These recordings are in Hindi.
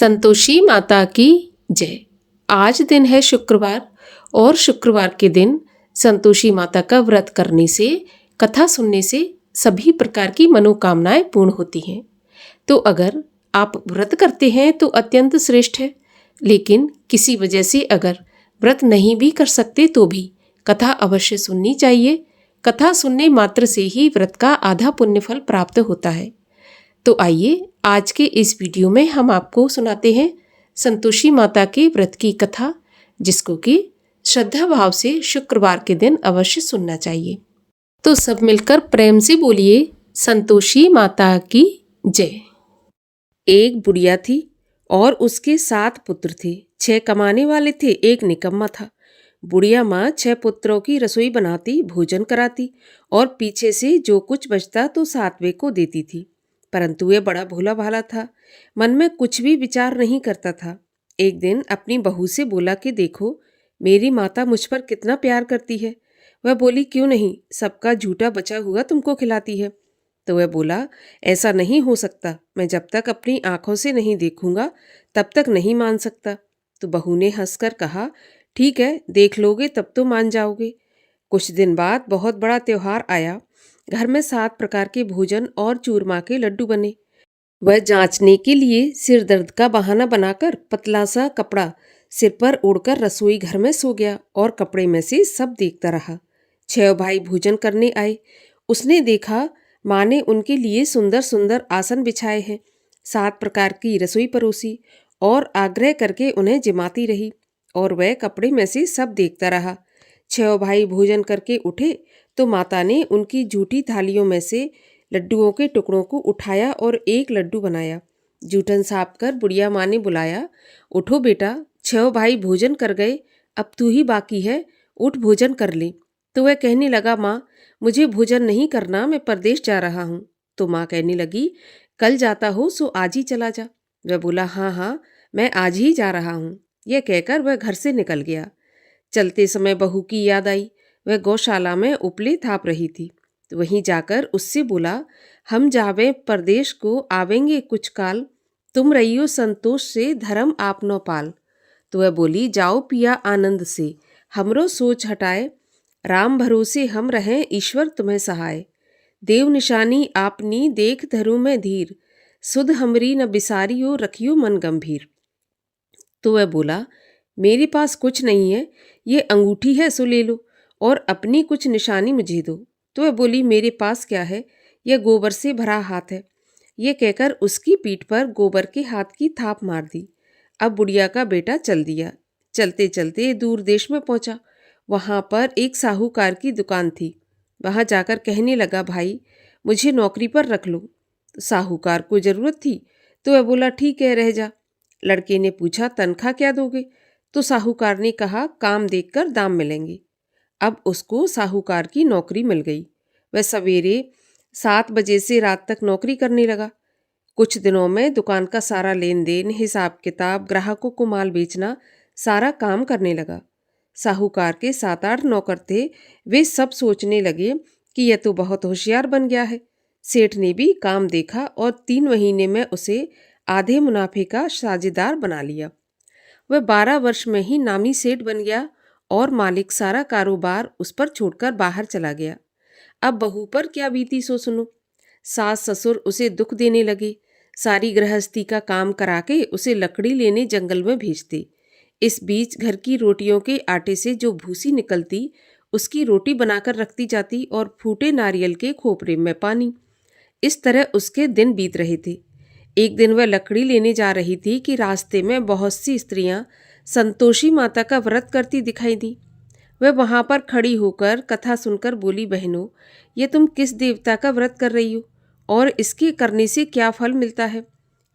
संतोषी माता की जय। आज दिन है शुक्रवार और शुक्रवार के दिन संतोषी माता का व्रत करने से, कथा सुनने से सभी प्रकार की मनोकामनाएं पूर्ण होती हैं। तो अगर आप व्रत करते हैं तो अत्यंत श्रेष्ठ है, लेकिन किसी वजह से अगर व्रत नहीं भी कर सकते तो भी कथा अवश्य सुननी चाहिए। कथा सुनने मात्र से ही व्रत का आधा पुण्यफल प्राप्त होता है। तो आइए आज के इस वीडियो में हम आपको सुनाते हैं संतोषी माता के व्रत की कथा, जिसको कि श्रद्धा भाव से शुक्रवार के दिन अवश्य सुनना चाहिए। तो सब मिलकर प्रेम से बोलिए संतोषी माता की जय। एक बुढ़िया थी और उसके 7 पुत्र थे। 6 कमाने वाले थे, एक निकम्मा था। बुढ़िया माँ 6 पुत्रों की रसोई बनाती, भोजन कराती और पीछे से जो कुछ बचता तो 7वें को देती थी। परंतु वह बड़ा भोला भाला था, मन में कुछ भी विचार नहीं करता था। एक दिन अपनी बहू से बोला कि देखो, मेरी माता मुझ पर कितना प्यार करती है। वह बोली, क्यों नहीं, सबका झूठा बचा हुआ तुमको खिलाती है। तो वह बोला, ऐसा नहीं हो सकता, मैं जब तक अपनी आंखों से नहीं देखूंगा तब तक नहीं मान सकता। तो बहू ने हंसकर कहा, ठीक है, देख लोगे तब तो मान जाओगे। कुछ दिन बाद बहुत बड़ा त्योहार आया। घर में 7 प्रकार के भोजन और चूरमा के लड्डू बने। वह जांचने के लिए सिर दर्द का बहाना बनाकर पतला सा कपड़ा सिर पर ओढ़कर रसोई घर में सो गया और कपड़े में से सब देखता रहा। 6 भाई भोजन करने आए। उसने देखा माँ ने उनके लिए सुंदर सुंदर आसन बिछाए हैं, 7 प्रकार की रसोई परोसी और आग्रह करके उन्हें जिमाती रही और वह कपड़े में से सब देखता रहा। 6 भाई भोजन करके उठे तो माता ने उनकी जूठी थालियों में से लड्डुओं के टुकड़ों को उठाया और एक लड्डू बनाया। जूठन साफ कर बुढ़िया माँ ने बुलाया, उठो बेटा, 6 भाई भोजन कर गए, अब तू ही बाकी है, उठ भोजन कर ले। तो वह कहने लगा, माँ मुझे भोजन नहीं करना, मैं परदेश जा रहा हूँ। तो माँ कहने लगी, कल जाता हो सो आज ही चला जा। वह बोला, हाँ हाँ, मैं आज ही जा रहा हूँ। यह कहकर वह घर से निकल गया। चलते समय बहू की याद आई। वह गौशाला में उपले थाप रही थी। तो वहीं जाकर उससे बोला, हम जावे परदेश को, आवेंगे कुछ काल, तुम रहियो संतोष से, धर्म आपनो पाल। तो वह बोली, जाओ पिया आनंद से, हमरो सोच हटाए, राम भरोसे हम रहें, ईश्वर तुम्हें सहाय। देव निशानी आपनी देख धरू में धीर, सुध हमरी न बिसारियो, रखियो मन गंभीर। तो वह बोला, मेरे पास कुछ नहीं है, ये अंगूठी है सो ले लो और अपनी कुछ निशानी मुझे दो। तो वह बोली, मेरे पास क्या है, यह गोबर से भरा हाथ है। ये कहकर उसकी पीठ पर गोबर के हाथ की थाप मार दी। अब बुढ़िया का बेटा चल दिया। चलते चलते दूर देश में पहुंचा। वहां पर एक साहूकार की दुकान थी। वहां जाकर कहने लगा, भाई मुझे नौकरी पर रख लो। तो साहूकार को जरूरत थी तो वह बोला, ठीक है, रह जा। लड़के ने पूछा, तनख्वाह क्या दोगे? तो साहूकार ने कहा, काम देखकर दाम मिलेंगे। अब उसको साहूकार की नौकरी मिल गई। वह सवेरे 7 बजे से रात तक नौकरी करने लगा। कुछ दिनों में दुकान का सारा लेन देन, हिसाब किताब, ग्राहकों को माल बेचना, सारा काम करने लगा। साहूकार के 7-8 नौकर थे। वे सब सोचने लगे कि यह तो बहुत होशियार बन गया है। सेठ ने भी काम देखा और 3 महीने में उसे आधे मुनाफे का साझेदार बना लिया। वह 12 वर्ष में ही नामी सेठ बन गया और मालिक सारा कारोबार उस पर छोड़कर बाहर चला गया। अब बहू पर क्या बीती सो सुनो। सास ससुर उसे दुख देने लगे। सारी गृहस्थी का काम करा के उसे लकड़ी लेने जंगल में भेजते। इस बीच घर की रोटियों के आटे से जो भूसी निकलती, उसकी रोटी बनाकर रखती जाती और फूटे नारियल के खोपरे में पानी। इस तरह उसके दिन बीत रहे थे। एक दिन वह लकड़ी लेने जा रही थी कि रास्ते में बहुत सी स्त्रियां संतोषी माता का व्रत करती दिखाई दी। वह वहां पर खड़ी होकर कथा सुनकर बोली, बहनों, ये तुम किस देवता का व्रत कर रही हो और इसके करने से क्या फल मिलता है?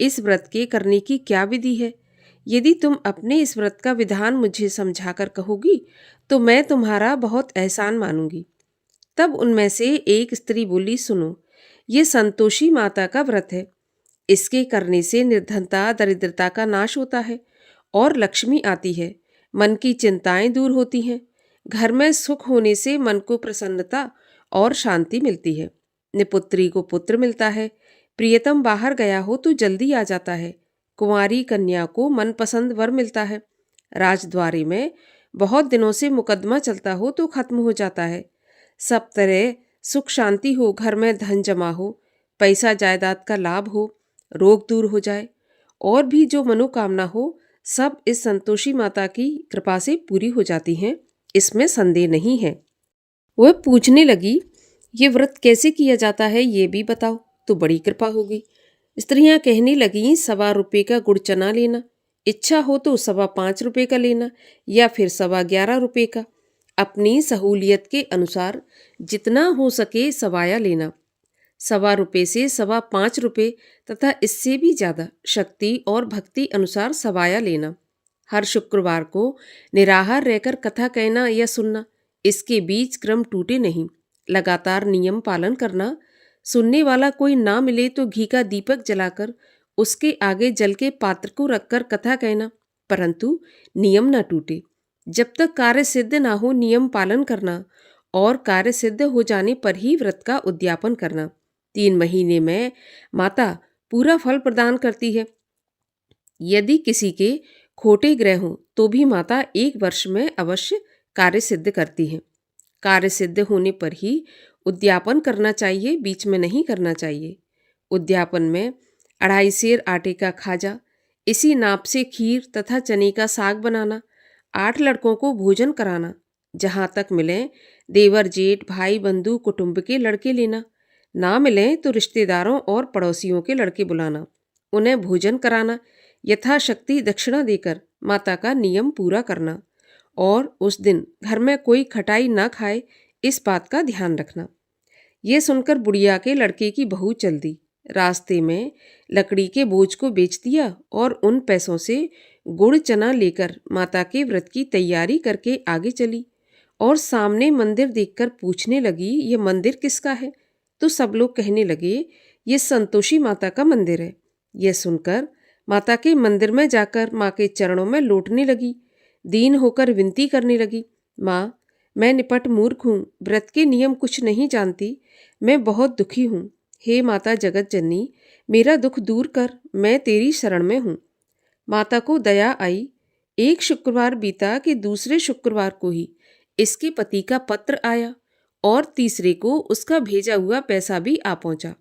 इस व्रत के करने की क्या विधि है? यदि तुम अपने इस व्रत का विधान मुझे समझाकर कहोगी तो मैं तुम्हारा बहुत एहसान मानूंगी। तब उनमें से एक स्त्री बोली, सुनो, ये संतोषी माता का व्रत है। इसके करने से निर्धनता, दरिद्रता का नाश होता है और लक्ष्मी आती है। मन की चिंताएं दूर होती हैं। घर में सुख होने से मन को प्रसन्नता और शांति मिलती है। निपुत्री को पुत्र मिलता है। प्रियतम बाहर गया हो तो जल्दी आ जाता है। कुंवारी कन्या को मनपसंद वर मिलता है। राजद्वारी में बहुत दिनों से मुकदमा चलता हो तो खत्म हो जाता है। सब तरह सुख शांति हो, घर में धन जमा हो, पैसा जायदाद का लाभ हो, रोग दूर हो जाए और भी जो मनोकामना हो सब इस संतोषी माता की कृपा से पूरी हो जाती हैं, इसमें संदेह नहीं है। वह पूछने लगी, ये व्रत कैसे किया जाता है ये भी बताओ तो बड़ी कृपा होगी। स्त्रियां कहने लगीं, 1.25 का गुड़ चना लेना, इच्छा हो तो 5.25 का लेना या फिर 11.25 का, अपनी सहूलियत के अनुसार जितना हो सके सवाया लेना। 1.25 से 5.25 तथा इससे भी ज़्यादा शक्ति और भक्ति अनुसार सवाया लेना। हर शुक्रवार को निराहार रहकर कथा कहना या सुनना, इसके बीच क्रम टूटे नहीं। लगातार नियम पालन करना। सुनने वाला कोई ना मिले तो घी का दीपक जलाकर उसके आगे जल के पात्र को रखकर कथा कहना, परंतु नियम न टूटे। जब तक कार्य सिद्ध ना हो नियम पालन करना और कार्य सिद्ध हो जाने पर ही व्रत का उद्यापन करना। 3 महीने में माता पूरा फल प्रदान करती है। यदि किसी के खोटे ग्रह हों तो भी माता 1 वर्ष में अवश्य कार्य सिद्ध करती है। कार्य सिद्ध होने पर ही उद्यापन करना चाहिए, बीच में नहीं करना चाहिए। उद्यापन में 2.5 सेर आटे का खाजा, इसी नाप से खीर तथा चने का साग बनाना, 8 लड़कों को भोजन कराना, जहाँ तक मिलें देवर जेठ भाई बंधु कुटुंब के लड़के लेना, ना मिलें तो रिश्तेदारों और पड़ोसियों के लड़के बुलाना, उन्हें भोजन कराना, यथाशक्ति दक्षिणा देकर माता का नियम पूरा करना और उस दिन घर में कोई खटाई ना खाए, इस बात का ध्यान रखना। ये सुनकर बुढ़िया के लड़के की बहू चल दी। रास्ते में लकड़ी के बोझ को बेच दिया और उन पैसों से गुड़ चना लेकर माता के व्रत की तैयारी करके आगे चली और सामने मंदिर देखकर पूछने लगी, ये मंदिर किसका है? तो सब लोग कहने लगे, ये संतोषी माता का मंदिर है। यह सुनकर माता के मंदिर में जाकर माँ के चरणों में लौटने लगी। दीन होकर विनती करने लगी, माँ मैं निपट मूर्ख हूँ, व्रत के नियम कुछ नहीं जानती, मैं बहुत दुखी हूँ। हे माता जगत जननी, मेरा दुख दूर कर, मैं तेरी शरण में हूँ। माता को दया आई। एक शुक्रवार बीता कि दूसरे शुक्रवार को ही इसके पति का पत्र आया और तीसरे को उसका भेजा हुआ पैसा भी आ पहुंचा।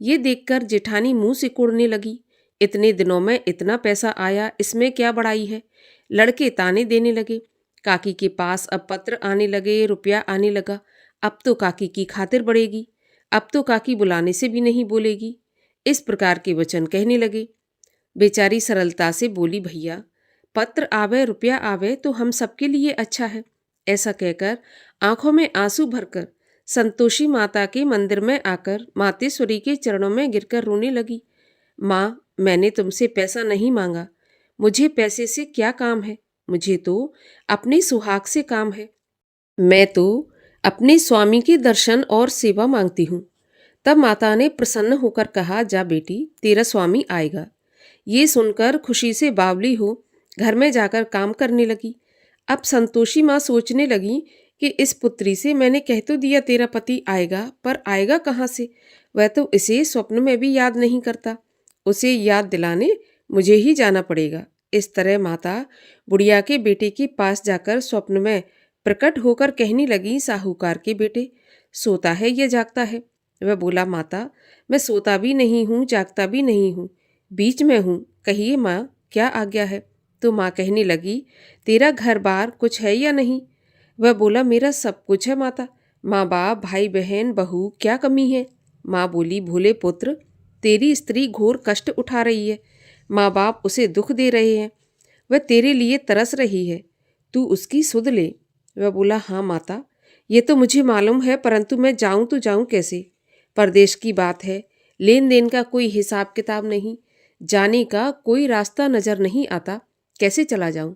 ये देखकर जेठानी मुंह सिकोड़ने लगी, इतने दिनों में इतना पैसा आया, इसमें क्या बड़ाई है। लड़के ताने देने लगे। काकी के पास अब पत्र आने लगे, रुपया आने लगा। अब तो काकी की खातिर बढ़ेगी, अब तो काकी बुलाने से भी नहीं बोलेगी। इस प्रकार के वचन कहने लगे। बेचारी सरलता से बोली, भैया पत्र आवे रुपया आवे तो हम सबके लिए अच्छा है। ऐसा कहकर आंखों में आंसू भरकर संतोषी माता के मंदिर में आकर मातेश्वरी के चरणों में गिरकर रोने लगी। माँ मैंने तुमसे पैसा नहीं मांगा, मुझे पैसे से क्या काम है, मुझे तो अपने सुहाग से काम है। मैं तो अपने स्वामी के दर्शन और सेवा मांगती हूँ। तब माता ने प्रसन्न होकर कहा, जा बेटी तेरा स्वामी आएगा। ये सुनकर खुशी से बावली हो घर में जाकर काम करने लगी। अब संतोषी माँ सोचने लगी कि इस पुत्री से मैंने कह तो दिया तेरा पति आएगा, पर आएगा कहाँ से? वह तो इसे स्वप्न में भी याद नहीं करता, उसे याद दिलाने मुझे ही जाना पड़ेगा। इस तरह माता बुढ़िया के बेटे के पास जाकर स्वप्न में प्रकट होकर कहने लगी, साहूकार के बेटे सोता है या जागता है? वह बोला, माता मैं सोता भी नहीं हूँ जागता भी नहीं हूँ, बीच में हूँ, कहिए माँ क्या आज्ञा है? तो माँ कहने लगी, तेरा घर बार कुछ है या नहीं? वह बोला, मेरा सब कुछ है माता, माँ बाप भाई बहन बहू, क्या कमी है? माँ बोली, भोले पुत्र तेरी स्त्री घोर कष्ट उठा रही है, माँ बाप उसे दुख दे रहे हैं, वह तेरे लिए तरस रही है, तू उसकी सुध ले। वह बोला, हाँ माता ये तो मुझे मालूम है, परंतु मैं जाऊं तो जाऊं कैसे? परदेश की बात है, लेन देन का कोई हिसाब किताब नहीं, जाने का कोई रास्ता नजर नहीं आता, कैसे चला जाऊं?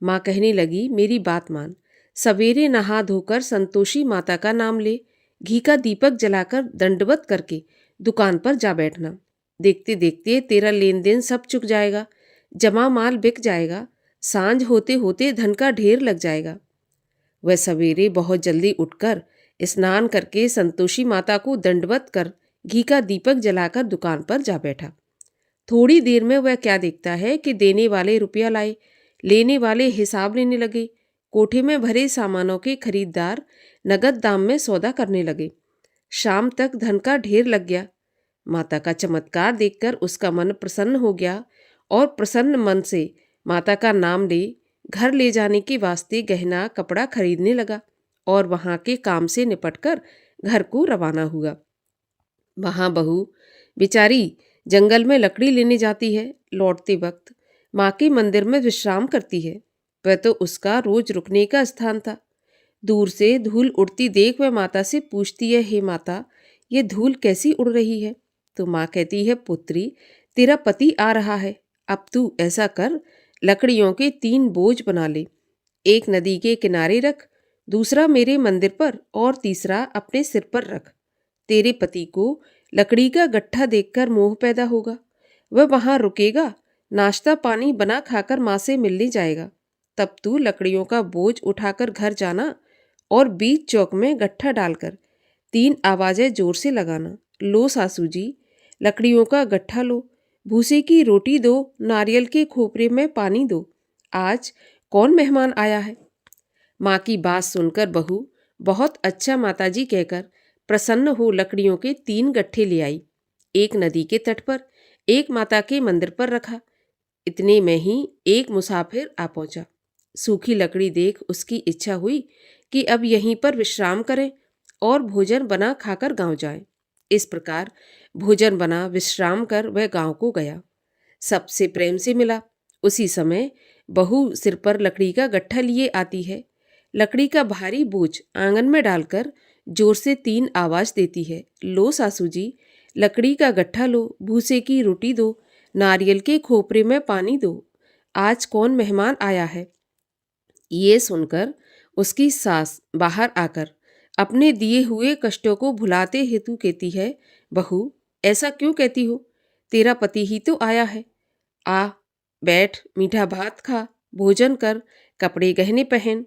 माँ कहने लगी, मेरी बात मान, सवेरे नहा धोकर संतोषी माता का नाम ले, घी का दीपक जलाकर दंडवत करके दुकान पर जा बैठना। देखते देखते तेरा लेन देन सब चुक जाएगा, जमा माल बिक जाएगा, सांझ होते होते धन का ढेर लग जाएगा। वह सवेरे बहुत जल्दी उठकर स्नान करके संतोषी माता को दंडवत कर घी का दीपक जलाकर दुकान पर जा बैठा। थोड़ी देर में वह क्या देखता है कि देने वाले रुपया लाए, लेने वाले हिसाब लेने लगे, कोठे में भरे सामानों के खरीदार नगद दाम में सौदा करने लगे। शाम तक धन का ढेर लग गया। माता का चमत्कार देखकर उसका मन प्रसन्न हो गया और प्रसन्न मन से माता का नाम ले घर ले जाने के वास्ते गहना कपड़ा खरीदने लगा और वहां के काम से निपटकर घर को रवाना हुआ। वहां बहू बेचारी जंगल में लकड़ी लेने जाती है। लौटते वक्त माँ के मंदिर में विश्राम करती है। वह तो उसका रोज रुकने का स्थान था। दूर से धूल उड़ती देख वह माता से पूछती है, हे माता, ये धूल कैसी उड़ रही है? तो माँ कहती है, पुत्री, तेरा पति आ रहा है। अब तू ऐसा कर, लकड़ियों के 3 बोझ बना ले। एक नदी के किनारे रख, दूसरा मेरे मंदिर पर और तीसरा अपने सिर पर रख। तेरे पति को लकड़ी का गट्ठा देखकर मोह पैदा होगा। वह वहां रुकेगा, नाश्ता पानी बना खाकर माँ से मिलने जाएगा। तब तू लकड़ियों का बोझ उठाकर घर जाना और बीच चौक में गट्ठा डालकर 3 आवाजें जोर से लगाना। लो सासू जी, लकड़ियों का गट्ठा लो, भूसे की रोटी दो, नारियल के खोपरे में पानी दो। आज कौन मेहमान आया है? माँ की बात सुनकर बहू बहुत अच्छा माताजी कहकर प्रसन्न हो लकड़ियों के 3 गट्ठे ले आई। एक नदी के तट पर, एक माता के मंदिर पर रखा। इतने में ही एक मुसाफिर आ पहुंचा। सूखी लकड़ी देख उसकी इच्छा हुई कि अब यहीं पर विश्राम करें और भोजन बना खाकर गांव जाए। इस प्रकार भोजन बना विश्राम कर वह गांव को गया। सबसे प्रेम से मिला। उसी समय बहू सिर पर लकड़ी का गट्ठा लिए आती है। लकड़ी का भारी बोझ आंगन में डालकर जोर से 3 आवाज देती है, लो सासू जी, लकड़ी का गट्ठा लो, भूसे की रोटी दो, नारियल के खोपरे में पानी दो। आज कौन मेहमान आया है? ये सुनकर उसकी सास बाहर आकर अपने दिए हुए कष्टों को भुलाते हेतु कहती है, बहू, ऐसा क्यों कहती हो? तेरा पति ही तो आया है। आ बैठ, मीठा भात खा, भोजन कर, कपड़े गहने पहन।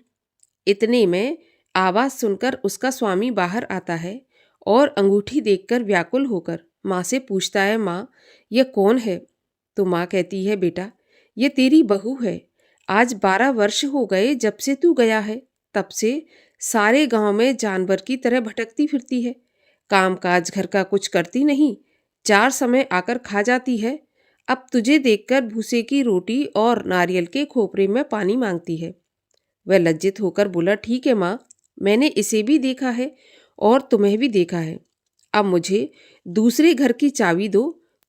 इतने में आवाज सुनकर उसका स्वामी बाहर आता है और अंगूठी देखकर व्याकुल होकर माँ से पूछता है, माँ, यह कौन है? तो माँ कहती है, बेटा, ये तेरी बहू है। आज 12 वर्ष हो गए जब से तू गया है। तब से सारे गांव में जानवर की तरह भटकती फिरती है। काम काज घर का कुछ करती नहीं, 4 समय आकर खा जाती है। अब तुझे देखकर भूसे की रोटी और नारियल के खोपरे में पानी मांगती है। वह लज्जित होकर बोला, ठीक है माँ, मैंने इसे भी देखा है और तुम्हें भी देखा है। अब मुझे दूसरे घर की चाबी दो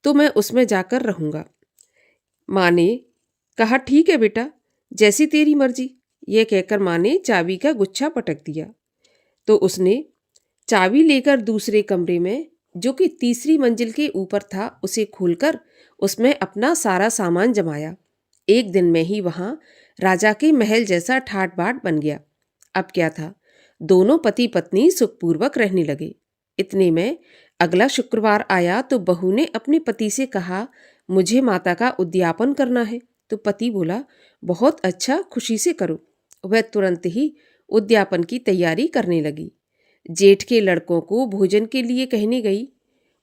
तो मैं उसमें जाकर रहूँगा। माँ ने कहा, ठीक है बेटा, जैसी तेरी मर्जी। यह कहकर माँ ने चाबी का गुच्छा पटक दिया। तो उसने चाबी लेकर दूसरे कमरे में, जो कि तीसरी मंजिल के ऊपर था, उसे खोलकर उसमें अपना सारा सामान जमाया। एक दिन में ही वहां राजा के महल जैसा ठाट बाट बन गया। अब क्या था, दोनों पति पत्नी सुखपूर्वक रहने लगे। इतने में अगला शुक्रवार आया तो बहू ने अपने पति से कहा, मुझे माता का उद्यापन करना है। तो पति बोला, बहुत अच्छा, खुशी से करो। वह तुरंत ही उद्यापन की तैयारी करने लगी। जेठ के लड़कों को भोजन के लिए कहने गई।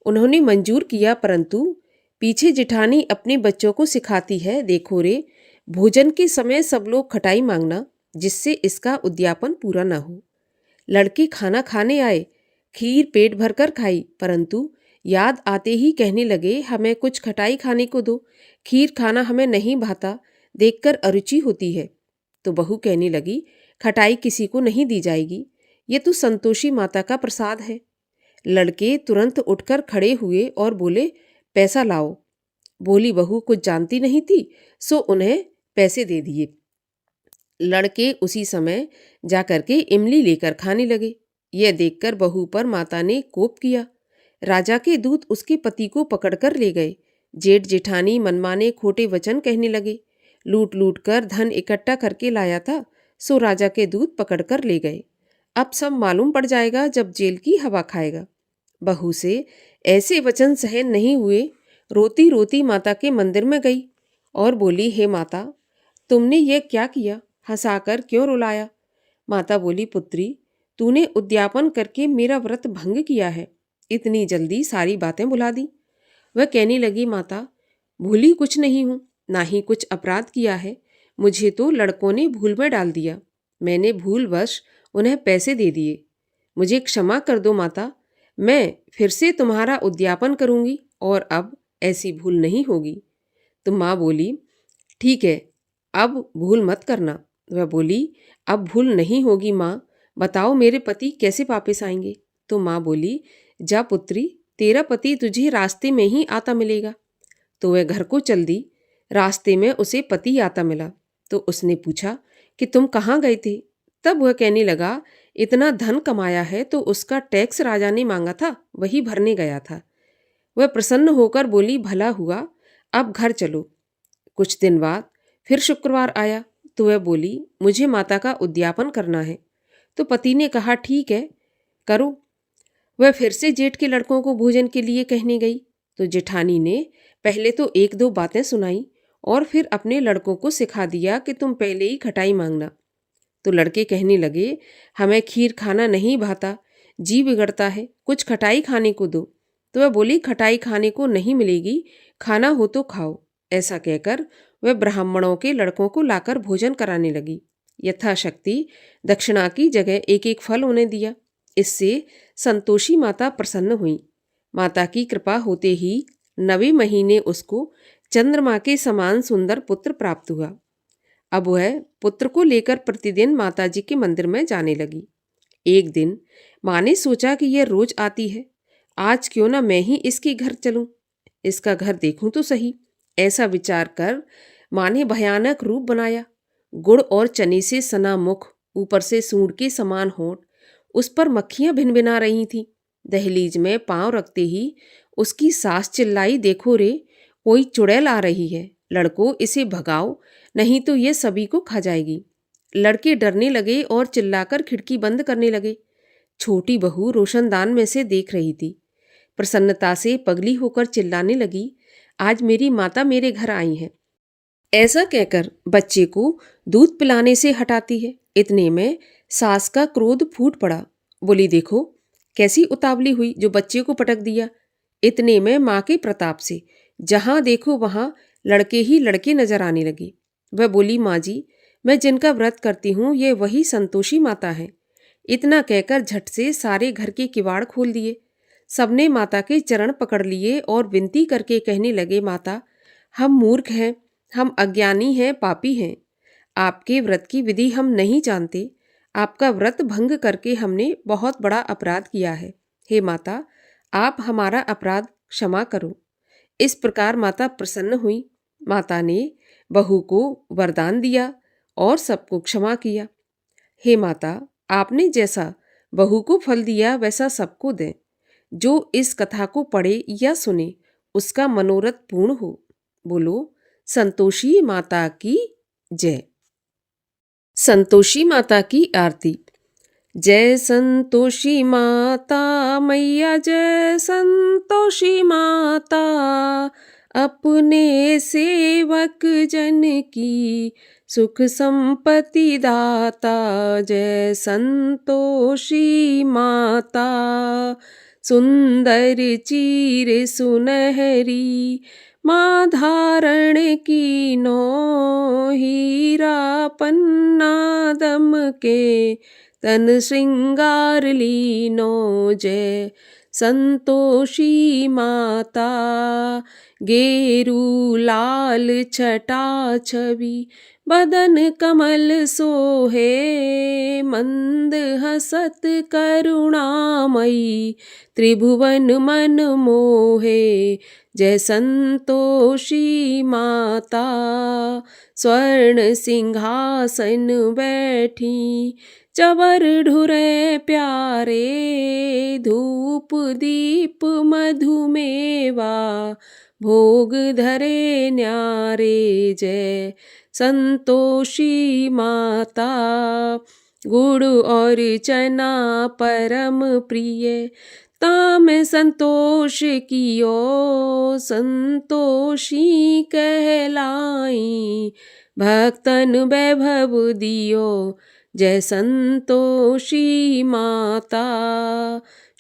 उन्होंने मंजूर किया, परंतु पीछे जेठानी अपने बच्चों को सिखाती है, देखो रे, भोजन के समय सब लोग खटाई मांगना, जिससे इसका उद्यापन पूरा न हो। लड़के खाना खाने आए, खीर पेट भरकर खाई, परंतु याद आते ही कहने लगे, हमें कुछ खटाई खाने को दो, खीर खाना हमें नहीं भाता, देखकर अरुचि होती है। तो बहू कहने लगी, खटाई किसी को नहीं दी जाएगी, ये तो संतोषी माता का प्रसाद है। लड़के तुरंत उठकर खड़े हुए और बोले, पैसा लाओ। बोली बहू कुछ जानती नहीं थी, सो उन्हें पैसे दे दिए। लड़के उसी समय जाकर के इमली लेकर खाने लगे। यह देखकर बहू पर माता ने कोप किया। राजा के दूत उसके पति को पकड़कर ले गए। जेठ जेठानी मनमाने खोटे वचन कहने लगे। लूट लूट कर धन इकट्ठा करके लाया था, सो राजा के दूत पकड़कर ले गए। अब सब मालूम पड़ जाएगा जब जेल की हवा खाएगा। बहू से ऐसे वचन सहन नहीं हुए। रोती रोती माता के मंदिर में गई और बोली, हे माता, तुमने ये क्या किया? हंसाकर क्यों रुलाया? माता बोली, पुत्री, तूने उद्यापन करके मेरा व्रत भंग किया है। इतनी जल्दी सारी बातें भुला दी। वह कहने लगी, माता, भूली कुछ नहीं हूँ, ना ही कुछ अपराध किया है। मुझे तो लड़कों ने भूल में डाल दिया। मैंने भूलवश उन्हें पैसे दे दिए। मुझे क्षमा कर दो माता। मैं फिर से तुम्हारा उद्यापन करूंगी और अब ऐसी भूल नहीं होगी। तो माँ बोली, ठीक है, अब भूल मत करना। वह बोली, अब भूल नहीं होगी माँ। बताओ मेरे पति कैसे वापस आएंगे? तो माँ बोली, जा पुत्री, तेरा पति तुझे रास्ते में ही आता मिलेगा। तो वह घर को चल दी। रास्ते में उसे पति आता मिला। तो उसने पूछा कि तुम कहाँ गए थे? तब वह कहने लगा, इतना धन कमाया है तो उसका टैक्स राजा ने मांगा था, वही भरने गया था। वह प्रसन्न होकर बोली, भला हुआ, अब घर चलो। कुछ दिन बाद फिर शुक्रवार आया तो वह बोली, मुझे माता का उद्यापन करना है। तो पति ने कहा, ठीक है, करो। वह फिर से जेठ के लड़कों को भोजन के लिए कहने गई तो जेठानी ने पहले तो एक दो बातें सुनाई और फिर अपने लड़कों को सिखा दिया कि तुम पहले ही खटाई मांगना। तो लड़के कहने लगे, हमें खीर खाना नहीं भाता, जी बिगड़ता है, कुछ खटाई खाने को दो। तो वह बोली, खटाई खाने को नहीं मिलेगी, खाना हो तो खाओ। ऐसा कहकर वह ब्राह्मणों के लड़कों को लाकर भोजन कराने लगी। यथाशक्ति दक्षिणा की जगह एक एक फल उन्हें दिया। इससे संतोषी माता प्रसन्न हुई। माता की कृपा होते ही 9वें महीने उसको चंद्रमा के समान सुंदर पुत्र प्राप्त हुआ। अब वह पुत्र को लेकर प्रतिदिन माताजी के मंदिर में जाने लगी। एक दिन माँ ने सोचा कि यह रोज आती है, आज क्यों ना मैं ही इसके घर चलूं, इसका घर देखूं तो सही। ऐसा विचार कर माँ ने भयानक रूप बनाया। गुड़ और चने से सना मुख, ऊपर से सूंड के समान होंठ, उस पर मक्खियां भिनभिना रही थीं। दहलीज में पांव रखते ही उसकी सास चिल्लाई, देखो रे, कोई चुड़ैल आ रही है, लड़को इसे भगाओ, नहीं तो ये सभी को खा जाएगी। लड़के डरने लगे और चिल्लाकर खिड़की बंद करने लगे। छोटी बहू रोशनदान में से देख रही थी। प्रसन्नता से पगली होकर चिल्लाने लगी, आज मेरी माता मेरे घर आई है। ऐसा कहकर बच्चे को दूध पिलाने से हटाती है। इतने में सास का क्रोध फूट पड़ा। बोली, देखो कैसी उतावली हुई जो बच्चे को पटक दिया। इतने में माँ के प्रताप से जहां देखो वहां लड़के ही लड़के नजर आने लगे। वह बोली, माँ जी, मैं जिनका व्रत करती हूँ ये वही संतोषी माता है। इतना कहकर झट से सारे घर के किवाड़ खोल दिए। सबने माता के चरण पकड़ लिए और विनती करके कहने लगे, माता, हम मूर्ख हैं, हम अज्ञानी हैं, पापी हैं। आपके व्रत की विधि हम नहीं जानते। आपका व्रत भंग करके हमने बहुत बड़ा अपराध किया है। हे माता, आप हमारा अपराध क्षमा करो। इस प्रकार माता प्रसन्न हुई। माता ने बहू को वरदान दिया और सबको क्षमा किया। हे माता, आपने जैसा बहू को फल दिया वैसा सबको दें। जो इस कथा को पढ़े या सुने उसका मनोरथ पूर्ण हो। बोलो संतोषी माता की जय। संतोषी माता की आरती। जय संतोषी माता मैया, जय संतोषी माता, अपने सेवक जन की सुख संपत्ति दाता। जय संतोषी माता, सुंदर चीर सुनहरी, माँ धारण की नो, हीरा पन्ना दम के तन श्रृंगार लीनो। जय संतोषी माता, गेरू लाल छटा छवि, बदन कमल सोहे, मंद हसत करुणामयी, त्रिभुवन मन मोहे। जय संतोषी माता, स्वर्ण सिंहासन बैठी, चवर ढुरे प्यारे, धूप दीप मधुमेवा, भोग धरे न्यारे। जय संतोषी माता, गुड़ और चना परम प्रिय, ताम संतोष कियो, संतोषी कहलाई, भक्तन वैभव दियो। जय संतोषी माता,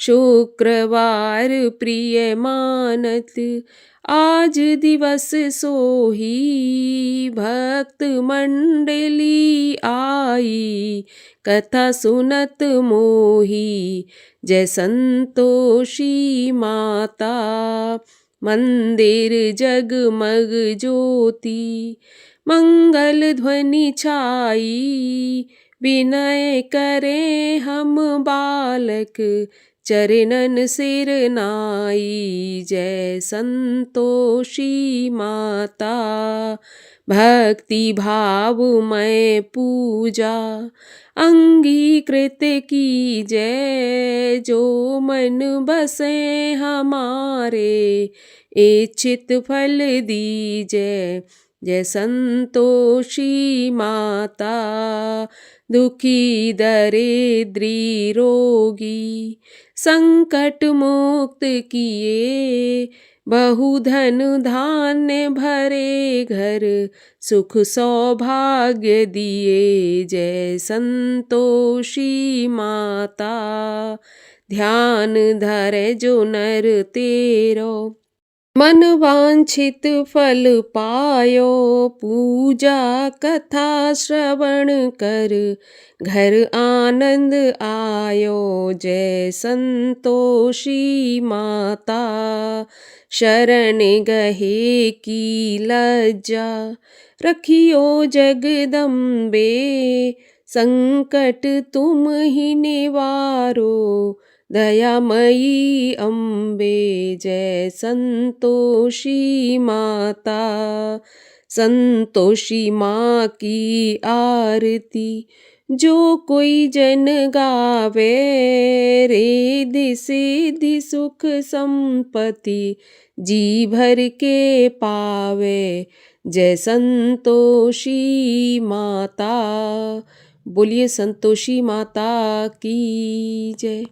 शुक्रवार प्रिय मानत, आज दिवस सोही भक्त मंडली आई, कथा सुनत मोही जय संतोषी माता। मंदिर जगमग ज्योति मंगल ध्वनि छाई, विनय करे हम बालक चरणन सिर नाई। जय संतोषी माता भक्ति भाव मैं पूजा अंगीकृत की जय। जो मन बसे हमारे इच्छित फल दीजय। जय संतोषी माता दुखी दरिद्री रोगी संकट मुक्त किए। बहुधन धान्य भरे घर सुख सौभाग्य दिए। जय संतोषी माता ध्यान धरे जो नर तेरो, मन वांछित फल पायो। पूजा कथा श्रवण कर घर आनंद आयो। जय संतोषी माता शरण गहे की लज्जा रखियो जगदम्बे। संकट तुम ही निवारो दयामयी अम्बे। जय संतोषी माता संतोषी माँ की आरती जो कोई जन गावे। रिद्धि सिद्धि सुख संपत्ति जी भर के पावे। जय संतोषी माता। बोलिए संतोषी माता की जय।